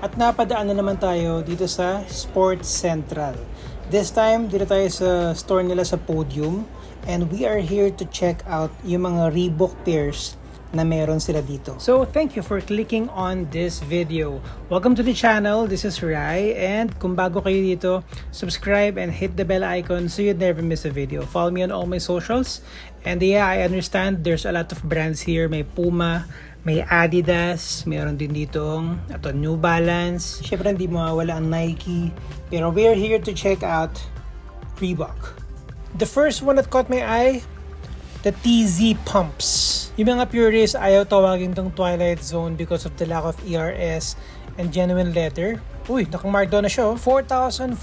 At napadaan na naman tayo dito sa Sports Central. This time, dito tayo sa store nila sa Podium. And we are here to check out yung mga Reebok pairs na meron sila dito. So, thank you for clicking on this video. Welcome to the channel. This is Rai. And kung bago kayo dito, subscribe and hit the bell icon so you'd never miss a video. Follow me on all my socials. And yeah, I understand there's a lot of brands here. May Puma, may Adidas, meron din ditong New Balance. Syempre hindi mawawala ang Nike. Pero we're here to check out Reebok. The first one that caught my eye, the TZ Pumps. Yung mga purists ayaw tawagin tong Twilight Zone because of the lack of ERS and genuine leather. Uy, nakamark down na siya. 4,497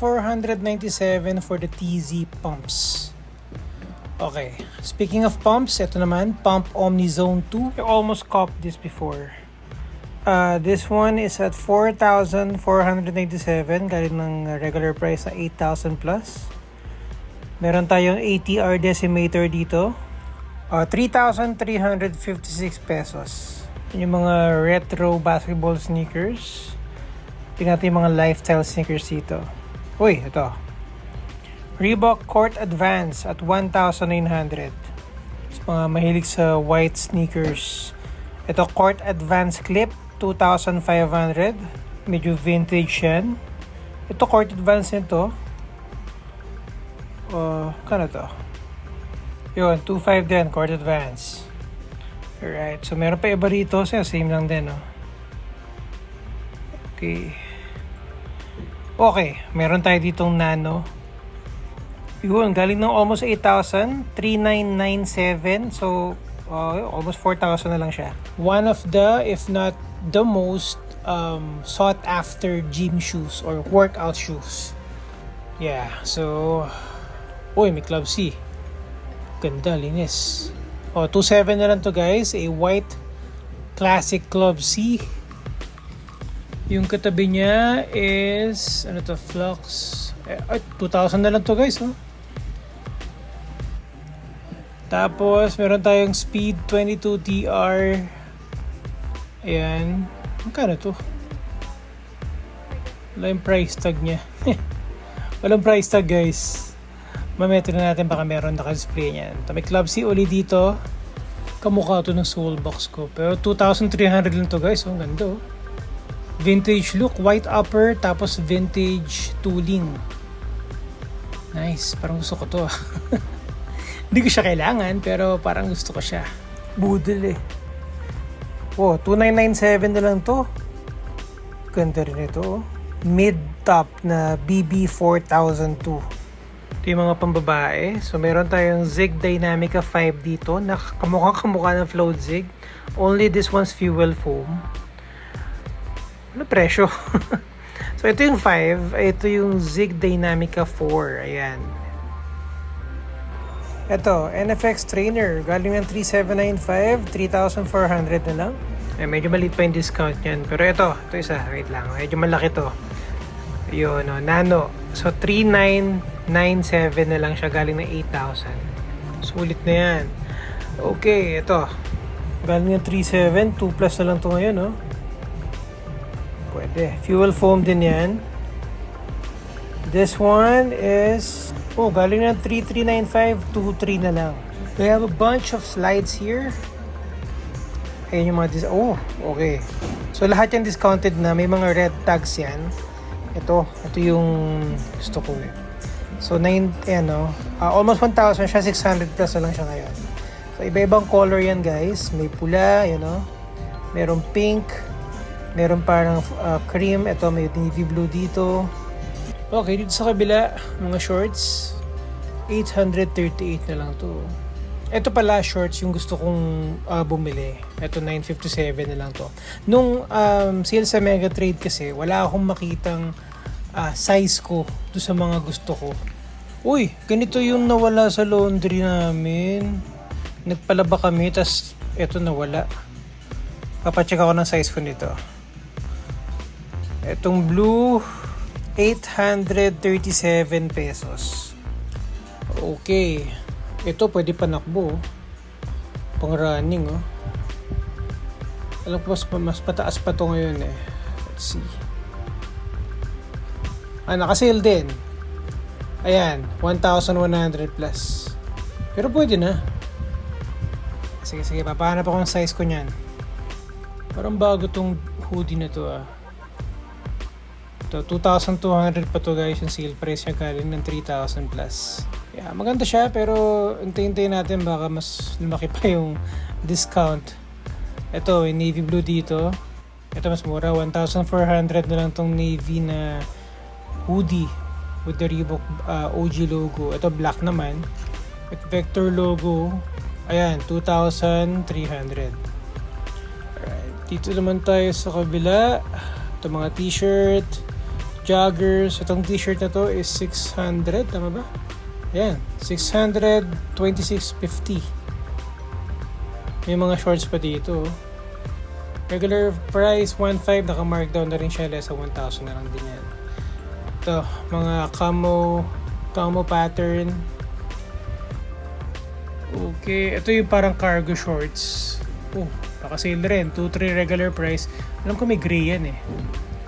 for the TZ Pumps. Okay, speaking of pumps, ito naman, Pump Omni Zone 2. I almost copped this before. This one is at 4,497, galing ng regular price na 8,000 plus. Meron tayong ATR decimator dito. 3,356 pesos. Yun yung mga retro basketball sneakers. Tingnan natin yung mga lifestyle sneakers dito. Uy, ito. Reebok Court Advance at 1,900. So, mga mahilig sa white sneakers. Ito Court Advance Clip, 2,500. Medyo vintage yan. Ito Court Advance nito. Kano to? Yun, 2,500 din, Court Advance. Alright, so meron pa iba rito. So, same lang din, no? Okay, meron tayo ditong Nano. Yun, galing ng almost 8,000, 3,997. So, almost 4,000 na lang siya. One of the, if not the most sought after gym shoes or workout shoes. Yeah, so, may Club C. Ganda, linis. 2,700 na lang to guys. A white classic Club C. Yung katabi niya is, Flux. 2,000 na lang to guys, oh. Tapos, meron tayong Speed 22 TR. Ayan. Magkano to? Wala yung price tag niya. Walang price tag, guys. Mametro na natin baka meron naka-display niyan. May Club C uli dito. Kamukha to ng soul box ko. Pero 2,300 lang to, guys. Oh, ganda, oh. Vintage look. White upper. Tapos vintage tooling. Nice. Parang gusto ko to. Hindi ko siya kailangan, pero parang gusto ko siya. Budol eh. 2,997 na lang to. Ganda rin ito. Mid-top na BB4002. Ito yung mga pambabae. So, meron tayong Zig Dynamica 5 dito. Kamukha ng float Zig. Only this one's fuel foam. Ano presyo? So, ito yung 5. Ito yung Zig Dynamica 4. Ayan. Ito, NFX Trainer. Galing ng 3,795, 3,400 na lang. Medyo maliit pa yung discount yan. Pero ito isa. Wait lang. Medyo malaki to. Yun, Nano. So, 3,997 na lang siya. Galing ng 8,000. Sulit na yan. Okay, ito. Galing ng 3,700. 2 plus na lang to ngayon, no? Pwede. Fuel foam din yan. This one is... galing na 3,395, 2,300 na lang. We have a bunch of slides here. Ayan yung mga okay. So lahat yan discounted na. May mga red tags yan. Ito yung gusto ko eh. So almost 1,000 siya, 600 plus na lang siya ngayon. So iba-ibang color yan guys. May pula, merong pink, meron parang cream. Ito may navy blue dito. Okay, dito sa kabila, mga shorts, 838 na lang to. Ito pala shorts yung gusto kong bumili. Ito 957 na lang to. Nung sale sa Mega Trade kasi, wala akong makitang size ko do sa mga gusto ko. Uy, ganito yung nawala sa laundry namin. Nagpalaba kami, tas ito nawala. Papacheck ako ng size ko nito. Itong blue, 837 pesos. Okay. Ito pwede panakbo. Pang running, Alam ko mas pataas pa to ngayon eh. Let's see. Naka-sale din. Ayan, 1,100 plus. Pero pwede na. Sige, papahanap ako ng size ko niyan. Parang bago tong hoodie na to Ito, 2,200 pa to guys, yung sale price niya galing ng 3,000 plus. Yeah, maganda siya pero hintayin natin baka mas lumaki pa yung discount. Ito, yung navy blue dito. Ito mas mura, 1,400 na lang tong navy na hoodie with the Reebok OG logo. Ito black naman with vector logo. Ayan, 2,300. Alright, dito naman tayo sa kabila. Ito mga t-shirt, joggers. Itong t-shirt na to is 600, tama ba? Ayan, 600, 26.50. May mga shorts pa dito. Regular price 1,500, naka-markdown na rin siya, less sa 1,000 na lang din yan. Ito, mga camo pattern. Okay, ito yung parang cargo shorts. Oh, naka-sale rin, 2,300 regular price. Alam ko may gray yan eh.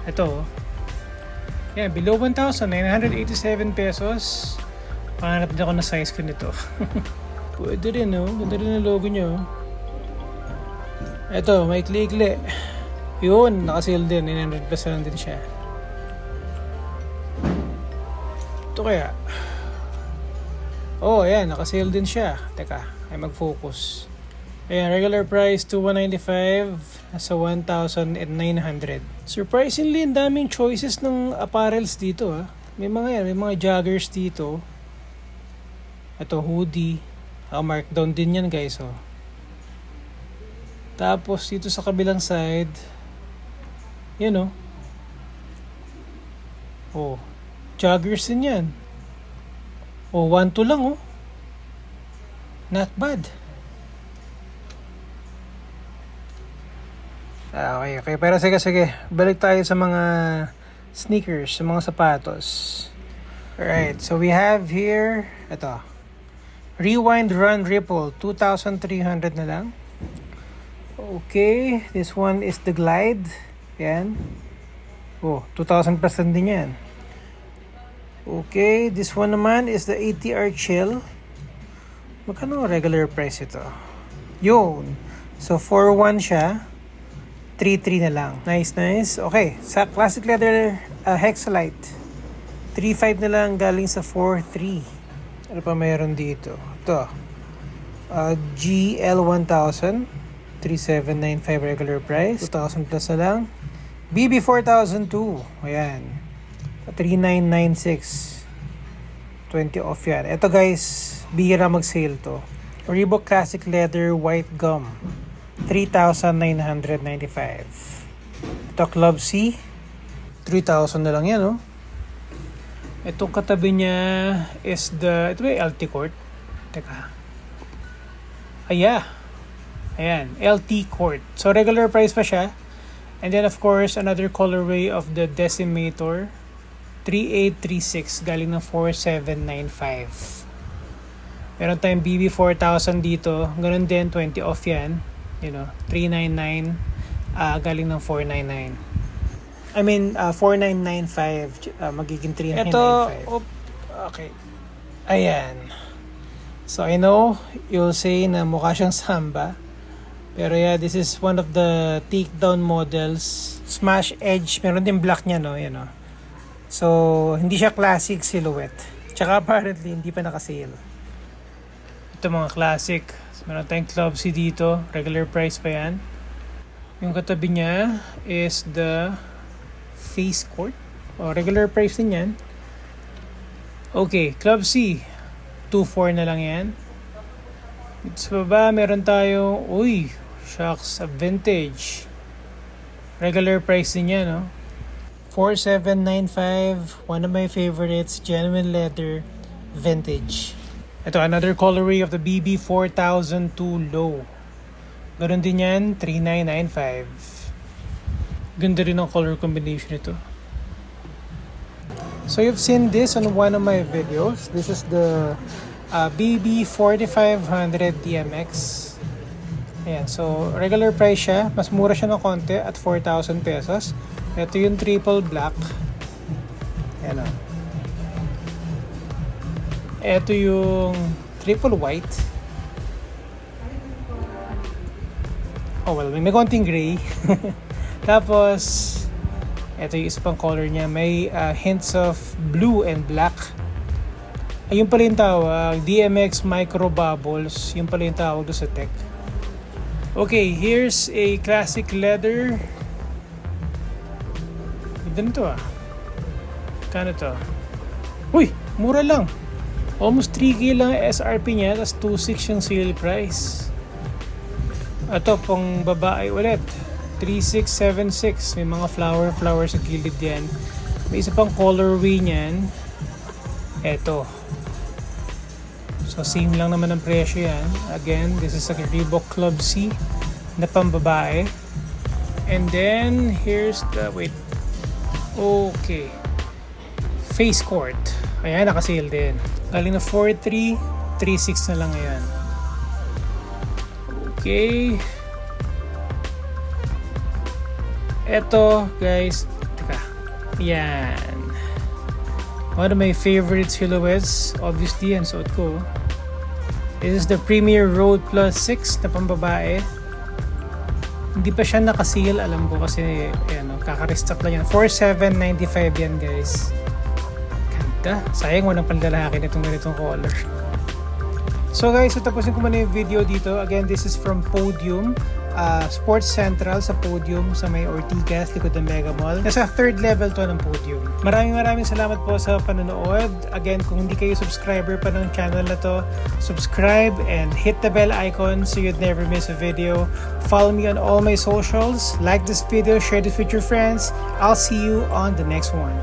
Ito, yan, below 1,000, 987 pesos. Pahanap din ako na size ko nito. Pwede rin, no? Ganda rin ang logo nyo. Ito, may ikli-ikli. Yun, naka-sale din. 900 pesos lang din siya. Ito kaya. Oh, ayan, naka-sale din siya. Teka, ay mag-focus. Ayan, regular price 2,195. Nasa 1,900. Surprisingly, ang daming choices ng apparels dito. May mga joggers dito. Ito, hoodie. Markdown din yan guys. Tapos dito sa kabilang side, yan joggers din yan. 1,2 lang Not bad. Okay. Pero sige. Balik tayo sa mga sneakers, sa mga sapatos. Alright, so we have here, ito. Rewind Run Ripple, 2,300 na lang. Okay, this one is the Glide. Yan. 2,000 plus din yan. Okay, this one naman is the ATR Chill. Magkano regular price ito? Yun. So, 4,100 siya. 3,300 na lang. Nice. Okay, sa Classic Leather Hexalite. 3,500 na lang galing sa 4,300. Ano pa mayroon dito? Ito. GL1000. 3,795 regular price. 2,000 plus na lang. BB 4002. Ayan. 3,996. 20 off yan. Ito guys, bihira mag-sale to. Reebok Classic Leather White Gum. 3,995. Ito Club C. 3,000 na lang yan, Itong katabi niya is ito ba yung LT Court? Teka. Ayan, LT Court. So, regular price pa siya. And then, of course, another colorway of the Decimator. 3,836 galing ng 4,795. Meron tayong BB 4,000 dito. Ganun din, 20 off yan. 399 galing ng 499. 4,995 magiging 3,995. Ito, okay. Ayan. So, I know you'll say na mukha siyang Samba. Pero yeah, this is one of the takedown models. Smash edge. Meron din black niya, So, hindi siya classic silhouette. Tsaka apparently, hindi pa nakasale. Ito mga classic. So, meron tayong Club C dito. Regular price pa yan. Yung katabi niya is the Face Court. Regular price din yan. Okay, Club C. 2,400 na lang yan. Sa baba, meron tayo, shucks, vintage. Regular price din yan, 4,795. One of my favorites, genuine leather, vintage. Ito, another colorway of the BB 4002 Low. Ganon din yan, 3,995. Ganda rin ang color combination nito. So you've seen this on one of my videos. This is the BB 4500 DMX. Ayan, so regular price siya. Mas mura siya ng konti at 4,000 pesos. Ito yung triple black. Yan o. Ito yung triple white. Oh well, may konting gray. Tapos, ito yung isa pang color niya. May hints of blue and black. Ayun pala yung tawag, DMX Micro Bubbles. Yun pala yung tawag doon sa tech. Okay, here's a classic leather. Ganda nito ah. Kano to? Uy, mura lang. Almost 3K lang SRP niya, tapos 2.6 yung sale price. Ito, pang babae ulit. 3676. May mga flower sa gilid yan. May isa pang colorway niyan. Ito. So, same lang naman ang presyo yan. Again, this is a Reebok Club C na pambabae. And then, here's the, wait. Okay. Face court. Ayan, nakasale din. Galing na 4.3, 3.6 na lang ngayon. Okay. Eto, guys. Teka. Yan. One of my favorite silhouettes. Obviously, ang suot ko. This is the Premier Road Plus 6 na pambabae. Hindi pa siya nakaseal, alam ko kasi ayan, kaka-restock lang yan. 4,795 yan, guys. Ganda. Sayang walang panlalaki nitong ganitong color. So guys, so tapusin ko muna yung video dito. Again, this is from Podium. Sports Central sa Podium sa may Ortigas, likod ng Mega Mall. Nasa 3rd level to ng Podium. Maraming salamat po sa panonood. Again, kung hindi kayo subscriber pa ng channel na to, subscribe and hit the bell icon so you'd never miss a video. Follow me on all my socials. Like this video, share this with your friends. I'll see you on the next one.